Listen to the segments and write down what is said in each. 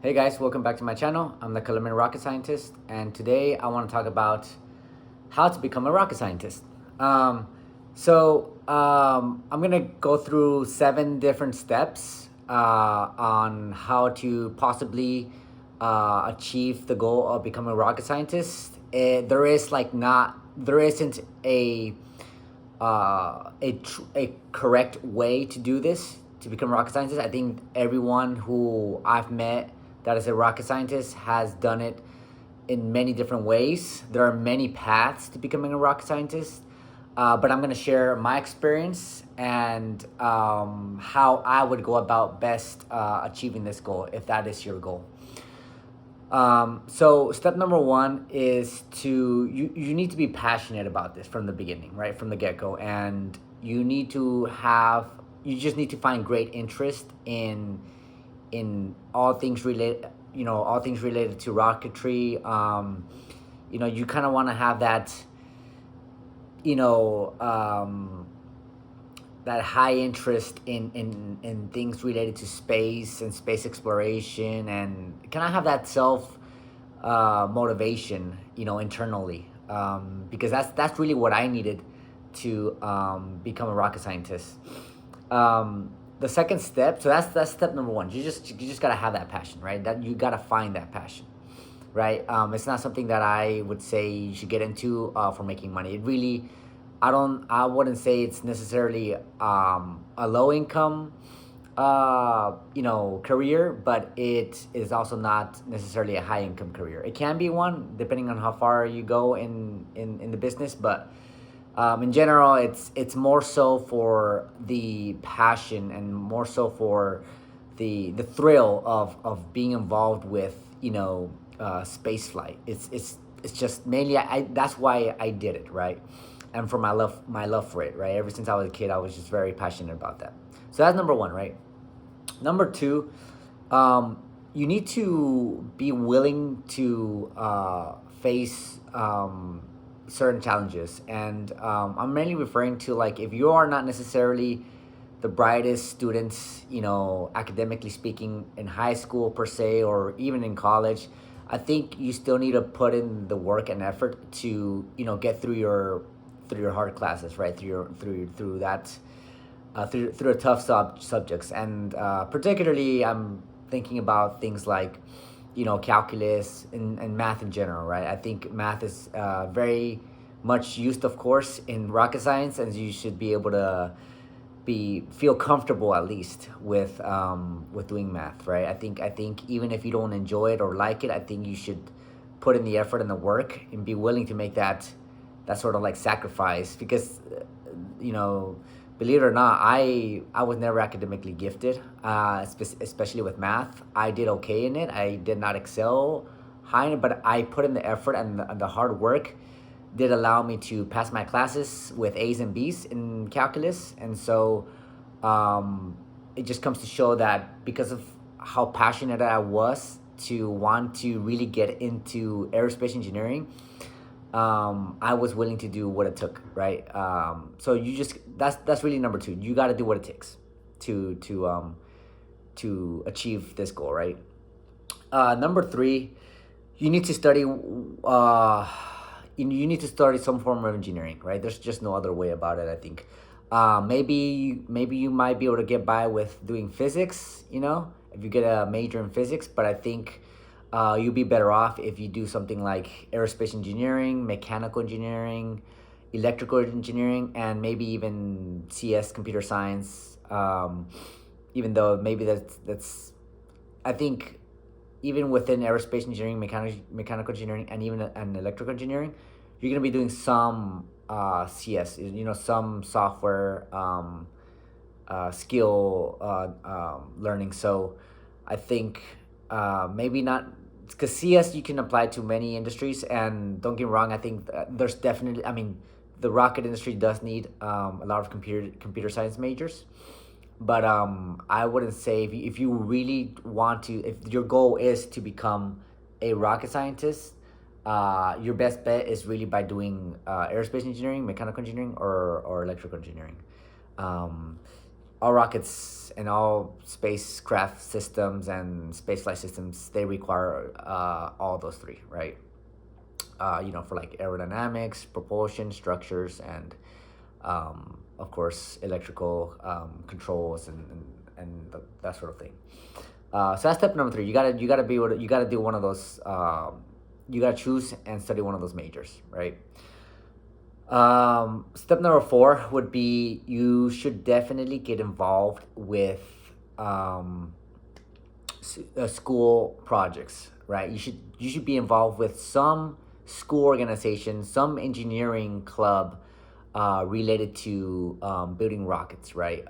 Hey guys, welcome back to my channel. I'm the Culinary Rocket Scientist, and today I want to talk about how to become a rocket scientist. I'm gonna go through 7 different steps on how to possibly achieve the goal of becoming a rocket scientist. There isn't a correct way to do this to become a rocket scientist. I think everyone who I've met that is a rocket scientist has done it in many different ways. There are many paths to becoming a rocket scientist, but I'm gonna share my experience and how I would go about best achieving this goal if that is your goal. So step number one is you need to be passionate about this from the beginning, right? From the get-go. And you just need to find great interest in all things related, all things related to rocketry. You kind of want to have that, you know, um, that high interest in things related to space and space exploration, and can I have that self motivation, internally, because that's really what I needed to become a rocket scientist. The second step, so that's step number one. You just gotta have that passion, right? That you gotta find that passion, right? It's not something that I would say you should get into for making money. It really, I wouldn't say it's necessarily a low income career, but it is also not necessarily a high income career. It can be one depending on how far you go in the business, but in general, it's more so for the passion and more so for the thrill of being involved with space flight. It's just mainly that's why I did it, right? And for my love for it, right? Ever since I was a kid, I was just very passionate about that. So that's number one, right? Number two, you need to be willing to face certain challenges. And I'm mainly referring to, like, if you are not necessarily the brightest students, academically speaking, in high school per se, or even in college, I think you still need to put in the work and effort to, get through your hard classes, right? Through that through a tough subjects, and particularly I'm thinking about things like calculus and math in general, right? I think math is very much used, of course, in rocket science, and you should be able to feel comfortable at least with doing math, right? I think even if you don't enjoy it or like it, I think you should put in the effort and the work and be willing to make that sort of like sacrifice, because you know believe it or not, I was never academically gifted, especially with math. I did okay in it. I did not excel high in it, but I put in the effort, and the hard work did allow me to pass my classes with A's and B's in calculus. And so it just comes to show that because of how passionate I was to want to really get into aerospace engineering, I was willing to do what it took, right? So that's really number two. You got to do what it takes to achieve this goal, right? Number three, you need to study. You need to study some form of engineering, right? There's just no other way about it, I think. Maybe you might be able to get by with doing physics, if you get a major in physics, but I think you'll be better off if you do something like aerospace engineering, mechanical engineering, electrical engineering, and maybe even CS, computer science. Even though maybe that's I think even within aerospace engineering, mechanical engineering, and even and electrical engineering, you're gonna be doing some CS, some software skill learning. So I think maybe not, because CS you can apply to many industries, and don't get me wrong, I think there's definitely, I mean, the rocket industry does need a lot of computer science majors, but I wouldn't say, if you really want to, if your goal is to become a rocket scientist, your best bet is really by doing aerospace engineering, mechanical engineering, or electrical engineering. Um, all rockets and all spacecraft systems and spaceflight systems, they require all those three, right? For like aerodynamics, propulsion, structures, and of course electrical controls and that sort of thing. So that's step number three. You gotta do one of those. You gotta choose and study one of those majors, right? Step number four would be you should definitely get involved with um, school projects, right? You should be involved with some school organization, some engineering club related to building rockets, right?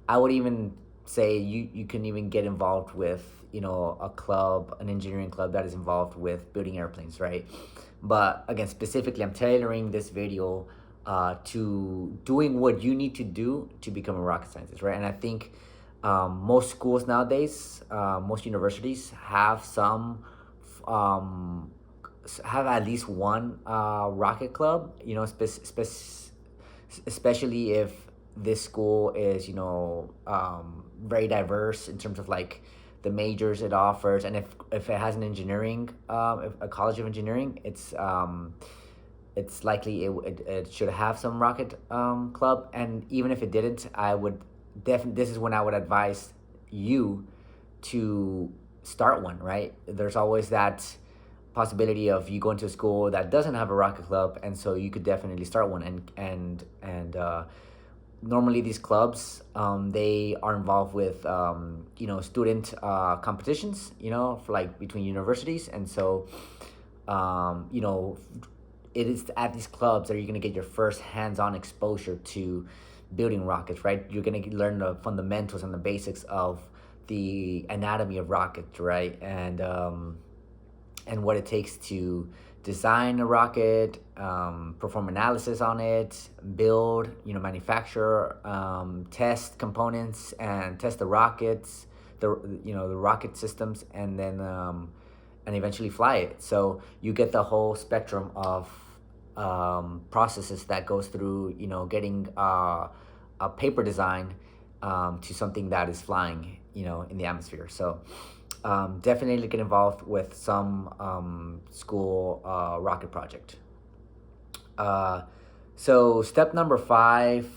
I would even say you can even get involved with a club, an engineering club that is involved with building airplanes, right? But again, specifically, I'm tailoring this video to doing what you need to do to become a rocket scientist, right? And I think most schools nowadays, most universities have have at least one rocket club. Especially if this school is very diverse in terms of like the majors it offers, and if it has an engineering, if a college of engineering, it's likely it should have some rocket club. And even if it didn't, I would definitely, this is when I would advise you to start one, right? There's always that possibility of you going to a school that doesn't have a rocket club, and so you could definitely start one. And normally these clubs, they are involved with student competitions, for like between universities. And so it is at these clubs that you're going to get your first hands-on exposure to building rockets, right? You're going to learn the fundamentals and the basics of the anatomy of rockets, right? And what it takes to design a rocket, perform analysis on it, build, manufacture, test components, and test the rockets, the rocket systems, and then and eventually fly it. So you get the whole spectrum of processes that goes through, getting a paper design to something that is flying, in the atmosphere. So definitely get involved with some school rocket project. So step number five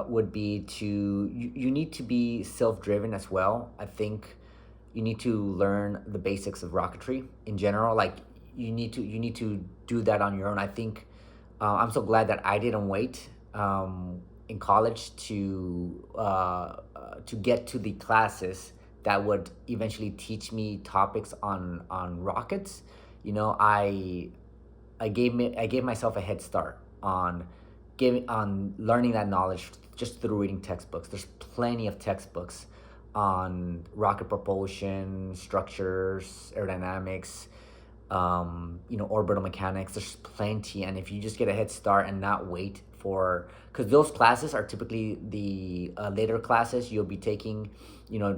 would be you need to be self-driven as well. I think you need to learn the basics of rocketry in general. Like you need to do that on your own. I think I'm so glad that I didn't wait in college to get to the classes that would eventually teach me topics on rockets. I gave myself a head start on learning that knowledge just through reading textbooks. There's plenty of textbooks on rocket propulsion, structures, aerodynamics, orbital mechanics. There's plenty, and if you just get a head start and not wait because those classes are typically the later classes you'll be taking,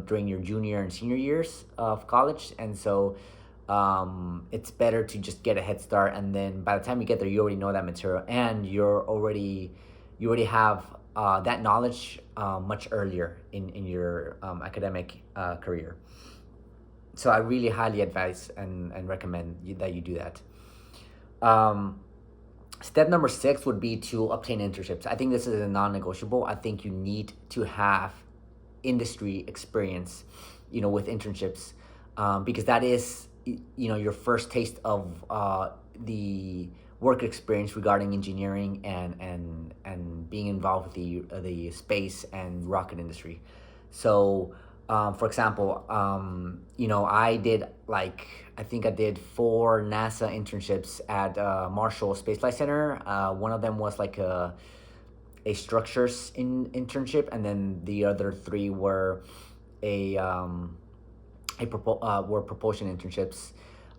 during your junior and senior years of college. And so it's better to just get a head start, and then by the time you get there, you already know that material, and you already have that knowledge much earlier in your academic career. So I really highly advise and recommend that you do that. Step number six would be to obtain internships. I think this is a non-negotiable. I think you need to have industry experience, with internships, because that is, your first taste of the work experience regarding engineering and being involved with the space and rocket industry. So, for example, I think I did 4 NASA internships at Marshall Space Flight Center. One of them was like a structures internship, and then the other 3 were were propulsion internships.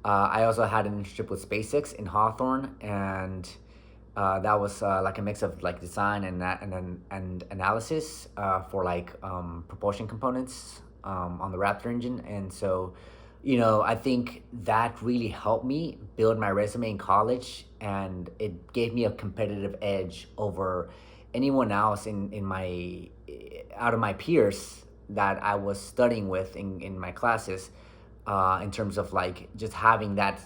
I also had an internship with SpaceX in Hawthorne, and that was like a mix of like design and analysis for like propulsion components on the Raptor engine. And so, I think that really helped me build my resume in college, and it gave me a competitive edge over anyone else in my out of my peers that I was studying with in my classes, in terms of like just having that,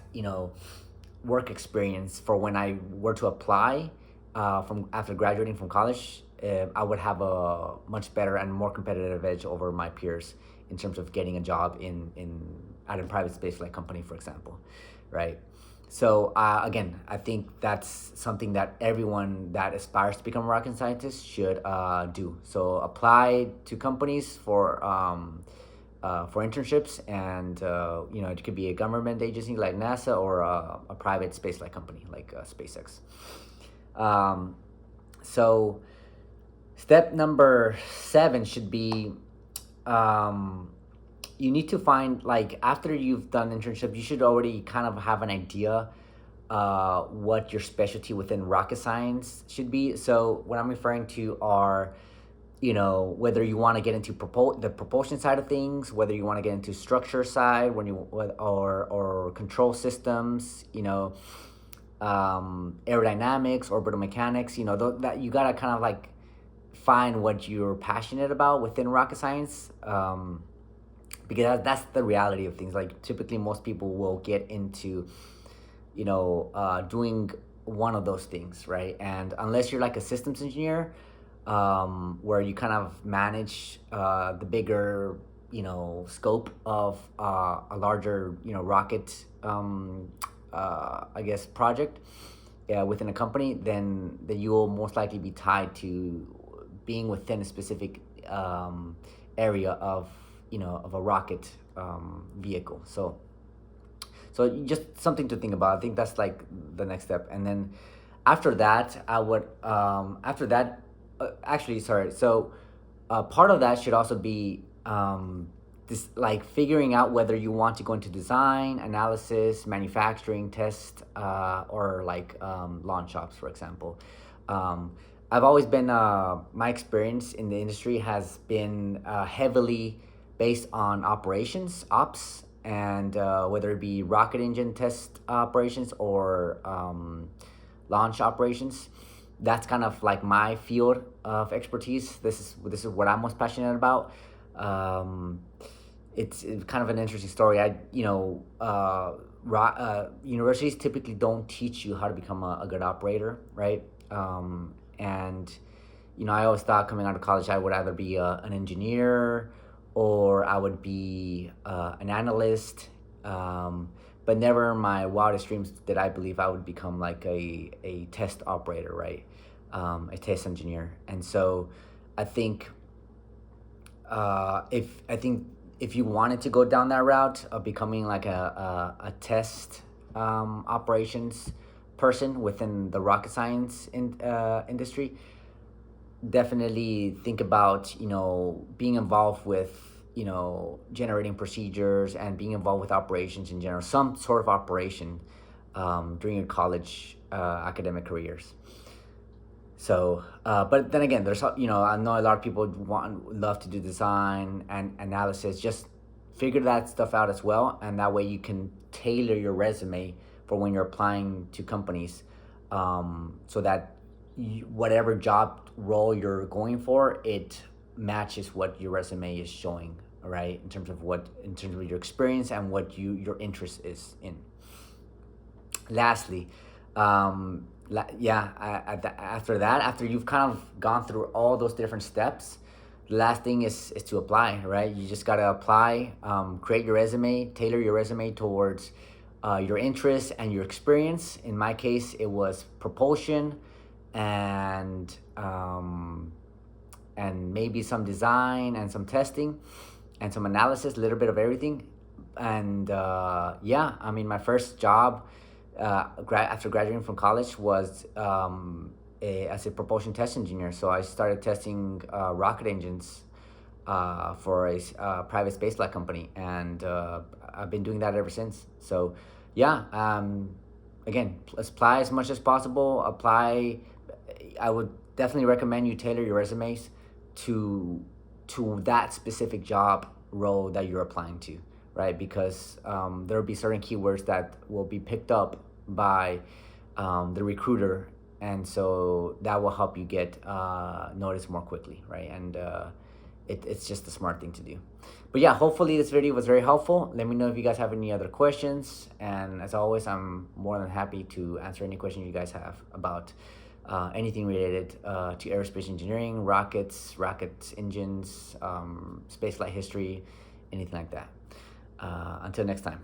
work experience for when I were to apply, from after graduating from college. I would have a much better and more competitive edge over my peers in terms of getting a job in at a private space like company, for example, right? So again, I think that's something that everyone that aspires to become a rocket scientist should do. So apply to companies for internships, and it could be a government agency like NASA, or a private space like company like SpaceX. Um, so step number 7 should be, um, you need to find, like, after you've done internship, you should already kind of have an idea what your specialty within rocket science should be. So what I'm referring to are, whether you want to get into the propulsion side of things, whether you want to get into structure side, or control systems, aerodynamics, orbital mechanics, that you gotta kind of like find what you're passionate about within rocket science, because that's the reality of things. Like, typically most people will get into, doing one of those things, right? And unless you're like a systems engineer, where you kind of manage the bigger, scope of a larger, rocket, I guess, project, within a company, then you will most likely be tied to being within a specific area of a rocket vehicle. So just something to think about. I think that's like the next step. And then after that, I would after that actually, sorry. So part of that should also be, this, like, figuring out whether you want to go into design, analysis, manufacturing, test, or like launch ops, for example. I've always been, my experience in the industry has been heavily based on operations, ops, and whether it be rocket engine test operations, or launch operations. That's kind of like my field of expertise. This is what I'm most passionate about. Um, it's kind of an interesting story. Universities typically don't teach you how to become a good operator, right? And I always thought, coming out of college, I would either be an engineer, or I would be an analyst. But never in my wildest dreams did I believe I would become like a test operator, right? A test engineer. And so I think, if you wanted to go down that route of becoming like a test operations person within the rocket science industry, definitely think about being involved with generating procedures, and being involved with operations in general, some sort of operation, during your college academic careers. So, but then again, I know a lot of people love to do design and analysis. Just figure that stuff out as well, and that way you can tailor your resume for when you're applying to companies, so that whatever job role you're going for, it matches what your resume is showing, right? In terms of your experience and what your interest is in. Lastly, after that, after you've kind of gone through all those different steps, the last thing is to apply, right? You just got to apply, create your resume, tailor your resume towards your interests and your experience. In my case, it was propulsion, and maybe some design and some testing and some analysis, a little bit of everything. And my first job, after graduating from college, was as a propulsion test engineer. So I started testing rocket engines for a private spaceflight company, and I've been doing that ever since. So again, apply as much as possible. I would definitely recommend you tailor your resumes to that specific job role that you're applying to, right? Because there will be certain keywords that will be picked up by the recruiter, and so that will help you get noticed more quickly, right? And it's just a smart thing to do. But yeah, hopefully this video was very helpful. Let me know if you guys have any other questions, and as always, I'm more than happy to answer any questions you guys have about anything related to aerospace engineering, rockets, engines, space flight history, anything like that. Until next time.